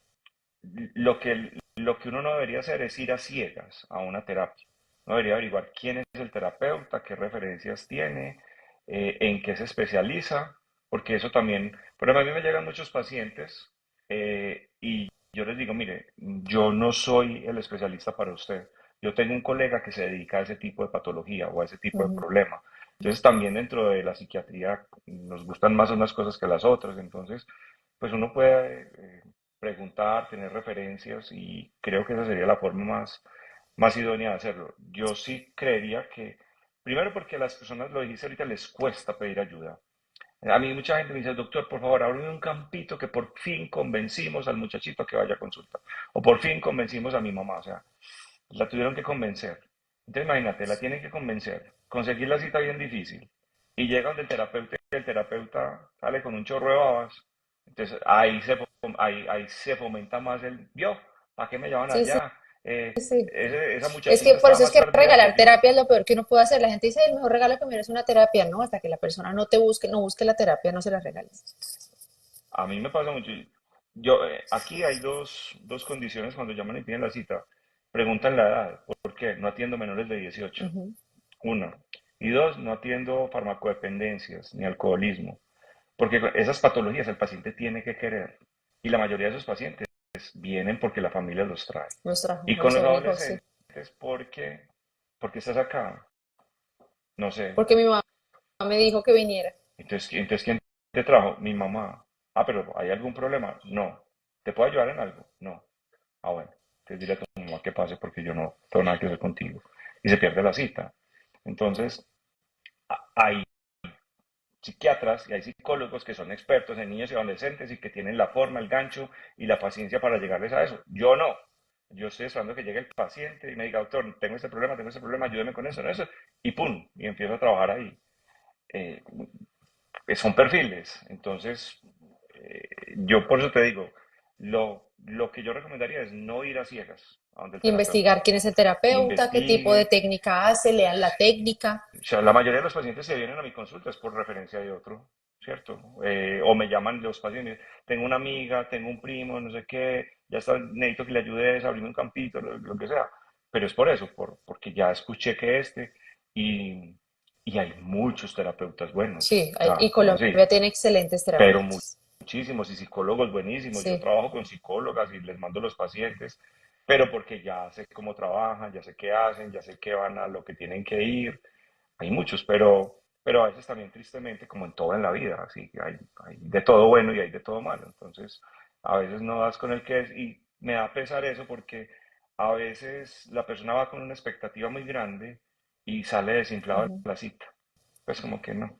lo que uno no debería hacer es ir a ciegas a una terapia. Uno debería averiguar quién es el terapeuta, qué referencias tiene, en qué se especializa, porque eso también, por ejemplo, a mí me llegan muchos pacientes y yo les digo, mire, yo no soy el especialista para usted. Yo tengo un colega que se dedica a ese tipo de patología o a ese tipo de Ujú. problema. Entonces también dentro de la psiquiatría nos gustan más unas cosas que las otras. Entonces, pues uno puede preguntar, tener referencias y creo que esa sería la forma más idónea de hacerlo. Yo sí creería que, primero porque a las personas, lo dijiste ahorita, les cuesta pedir ayuda. A mí mucha gente me dice, doctor, por favor, ábreme un campito que por fin convencimos al muchachito a que vaya a consulta. O por fin convencimos a mi mamá. O sea, la tuvieron que convencer. Entonces imagínate, la tienen que convencer. Conseguir la cita bien difícil. Y llega donde el terapeuta y el terapeuta sale con un chorro de babas. Entonces ahí se fomenta más el, ¿vio? ¿Para qué me llaman Sí, sí, allá? sí. Esa Es que muchachita por estaba eso es más que perdida que regalar yo. terapia es lo peor que uno puede hacer. La gente dice, el mejor regalo que me es una terapia, ¿no? Hasta que la persona no te busque, no busque la terapia, no se la regales. A mí me pasa mucho. Yo, aquí hay dos condiciones cuando llaman y piden la cita. Preguntan la edad. ¿Por qué? No atiendo menores de 18. Ujú. Uno. Y dos, no atiendo farmacodependencias ni alcoholismo. Porque esas patologías el paciente tiene que querer. Y la mayoría de esos pacientes vienen porque la familia los trae. Y con Los los obligó, sí. adolescentes, porque estás acá? No sé. Porque mi mamá me dijo que viniera. Entonces, ¿quién te trajo? Mi mamá. Ah, pero ¿hay algún problema? No. ¿Te puedo ayudar en algo? No. Ah, bueno. Entonces dile a tu mamá que pase porque yo no tengo nada que ver contigo. Y se pierde la cita. Entonces, hay psiquiatras y hay psicólogos que son expertos en niños y adolescentes y que tienen la forma, el gancho y la paciencia para llegarles a eso. Yo no. Yo estoy esperando que llegue el paciente y me diga, doctor, tengo este problema, ayúdeme con eso, ¿no? Eso, y pum, y empiezo a trabajar ahí. Eh, son perfiles. Entonces, yo por eso te digo, lo que yo recomendaría es no ir a ciegas a donde el terapeuta. Investigar quién es el terapeuta, qué tipo de Investigue. técnica hace, lean la técnica. O sea, la mayoría de los pacientes que vienen a mi consulta es por referencia de otro, ¿cierto? O me llaman los pacientes, tengo una amiga, tengo un primo, no sé qué, ya está, necesito que le ayudes a abrirme un campito, lo que sea. Pero es por eso, porque ya escuché que y, y hay muchos terapeutas buenos, Sí, o sea, y como así, Colombia tiene excelentes pero terapeutas. muchísimos y psicólogos buenísimos. Yo Sí. trabajo con psicólogas y les mando los pacientes, pero porque ya sé cómo trabajan, ya sé qué hacen, ya sé que van a lo que tienen que ir. Hay muchos, pero a veces también tristemente, como en todo en la vida, así que hay de todo bueno y hay de todo malo. Entonces, a veces no das con el que es y me da pesar eso porque a veces la persona va con una expectativa muy grande y sale desinflado de Ujú. la cita. Pues como que no.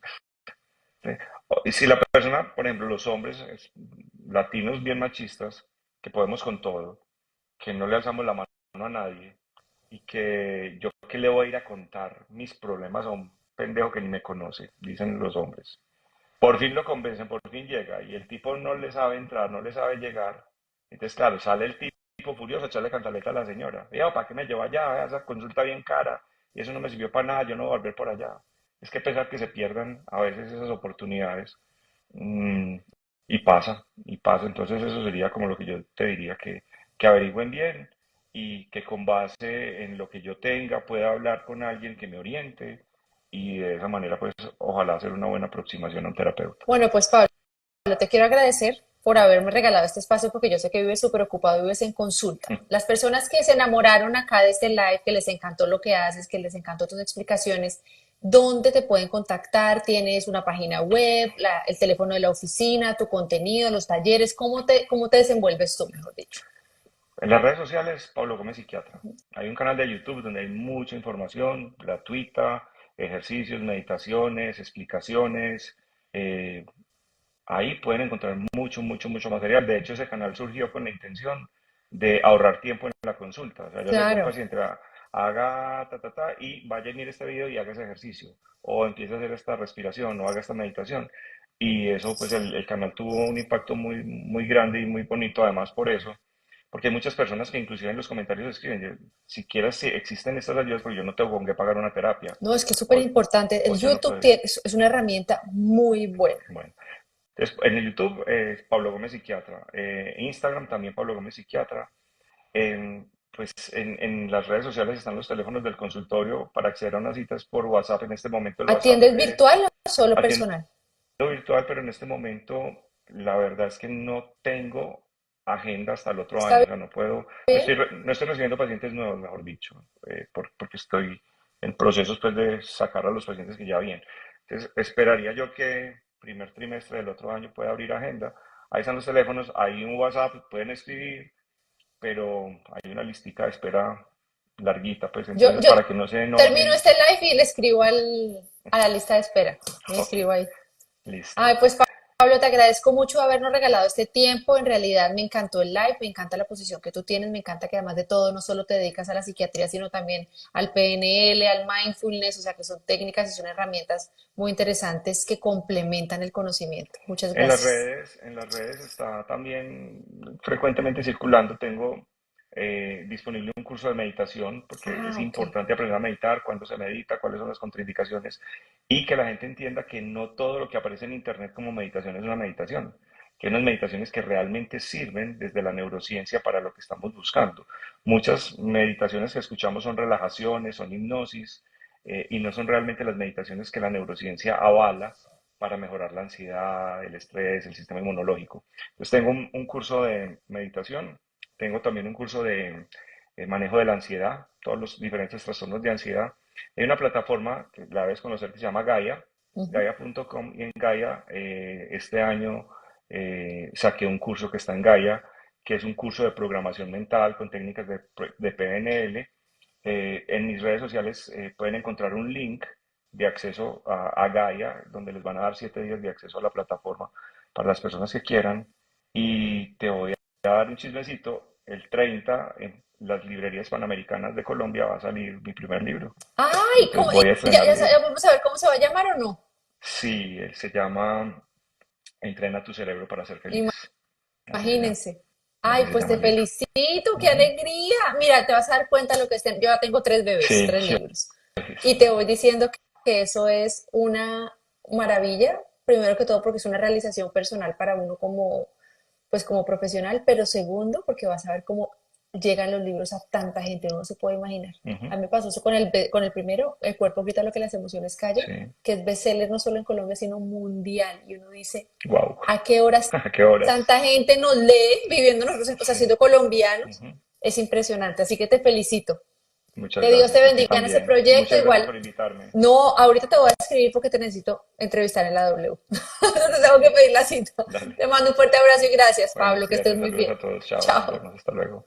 ¿Sí? Y si la persona, por ejemplo, los hombres latinos bien machistas, que podemos con todo, que no le alzamos la mano a nadie y que yo que le voy a ir a contar mis problemas a un pendejo que ni me conoce, dicen los hombres. Por fin lo convencen, por fin llega y el tipo no le sabe entrar, no le sabe llegar. Entonces, claro, sale el tipo furioso a echarle cantaleta a la señora. Vea, ¿para qué me lleva allá? Esa consulta bien cara y eso no me sirvió para nada, yo no voy a volver por allá. Es que pesar que se pierdan a veces esas oportunidades. mm, y pasa. Entonces eso sería como lo que yo te diría, que averigüen bien y que con base en lo que yo tenga pueda hablar con alguien que me oriente y de esa manera pues ojalá hacer una buena aproximación a un terapeuta. Bueno, pues Pablo, te quiero agradecer por haberme regalado este espacio porque yo sé que vives súper ocupado, vives en consulta. Las personas que se enamoraron acá de este live, que les encantó lo que haces, que les encantó tus explicaciones, ¿dónde te pueden contactar? ¿Tienes una página web, el teléfono de la oficina, tu contenido, los talleres? ¿Cómo te desenvuelves tú, mejor dicho? En las redes sociales, Pablo Gómez Psiquiatra. Hay un canal de YouTube donde hay mucha información gratuita, ejercicios, meditaciones, explicaciones. eh, Ahí pueden encontrar mucho, mucho, mucho material. De hecho, ese canal surgió con la intención de ahorrar tiempo en la consulta. O sea, yo le digo a un Claro. paciente, haga ta, ta, ta, y vaya a mirar este video y haga ese ejercicio. O empiece a hacer esta respiración o haga esta meditación. Y eso, pues el canal tuvo un impacto muy, muy grande y muy bonito, además por eso. Porque hay muchas personas que inclusive en los comentarios escriben, siquiera si existen estas ayudas, porque yo no tengo con qué pagar una terapia. No, es que es súper O, importante. o El yo no YouTube puedo. es una herramienta muy buena. Bueno. Entonces, en el YouTube, Pablo Gómez Psiquiatra. Instagram también Pablo Gómez Psiquiatra. Pues en las redes sociales están los teléfonos del consultorio para acceder a unas citas por WhatsApp. En este momento el WhatsApp ¿Atiendes virtual o solo atiendo personal? virtual, pero en este momento la verdad es que no tengo agenda hasta el otro año. ¿Está O sea, no puedo, bien? no estoy recibiendo pacientes nuevos, mejor dicho, porque estoy en procesos pues, de sacar a los pacientes que ya vienen. Entonces, esperaría yo que primer trimestre del otro año pueda abrir agenda. Ahí están los teléfonos, hay un WhatsApp, pueden escribir, pero hay una listica de espera larguita, pues entonces Yo para que no se termino enojen. este live y le escribo a la lista de espera. Me Ok, inscribo ahí. Ay, listo. pues Pablo, te agradezco mucho habernos regalado este tiempo. En realidad me encantó el live, me encanta la posición que tú tienes, me encanta que además de todo no solo te dedicas a la psiquiatría, sino también al PNL, al mindfulness, o sea que son técnicas y son herramientas muy interesantes que complementan el conocimiento. Muchas gracias. En las redes está también frecuentemente circulando. Tengo disponible un curso de meditación porque es Ah, ok. importante aprender a meditar, cuándo se medita, cuáles son las contraindicaciones y que la gente entienda que no todo lo que aparece en internet como meditación es una meditación, que hay unas meditaciones que realmente sirven desde la neurociencia para lo que estamos buscando. Muchas meditaciones que escuchamos son relajaciones, son hipnosis y no son realmente las meditaciones que la neurociencia avala para mejorar la ansiedad, el estrés, el sistema inmunológico. Entonces tengo un curso de meditación, tengo también un curso de manejo de la ansiedad, todos los diferentes trastornos de ansiedad. Hay una plataforma que la debes conocer que se llama Gaia, Ujú. gaia.com, y en Gaia este año saqué un curso que está en Gaia, que es un curso de programación mental con técnicas de PNL. En mis redes sociales pueden encontrar un link de acceso a Gaia, donde les van a dar 7 días de acceso a la plataforma para las personas que quieran. Y te voy a dar un chismecito. El 30 en las librerías panamericanas de Colombia va a salir mi primer libro. Ay, Entonces voy a estrenar ya libro. vamos a ver cómo se va a llamar o no. Sí, él se llama Entrena tu cerebro para ser feliz. Así se llama. Imagínense. Ay, así se pues llama te el libro. felicito, qué Ujú. alegría. Mira, te vas a dar cuenta de lo que estén. Yo ya tengo tres bebés, Sí, tres sí, libros. Y te voy diciendo que eso es una maravilla, primero que todo porque es una realización personal para uno como, pues como profesional, pero segundo porque vas a ver cómo llegan los libros a tanta gente, uno no se puede imaginar. ujú, A mí me pasó eso con el primero, El cuerpo grita lo que las emociones callan, sí. que es bestseller no solo en Colombia, sino mundial. Y uno dice, Wow. ¿a qué horas ¿A qué horas? tanta gente nos lee viviendo nosotros, o sea, Sí. siendo colombianos? Ujú. Es impresionante, así que te felicito. Muchas Que Dios te gracias. A ti bendiga en ese también. Y proyecto. muchas gracias Igual, por invitarme. no, ahorita te voy a escribir porque te necesito entrevistar en la W. Te tengo que pedir la cita. Dale. Te mando un fuerte abrazo y gracias, Bueno, Pablo, que estés cuídate. muy Saludos bien. a todos. Chao. Nos Chao. vemos. Hasta luego.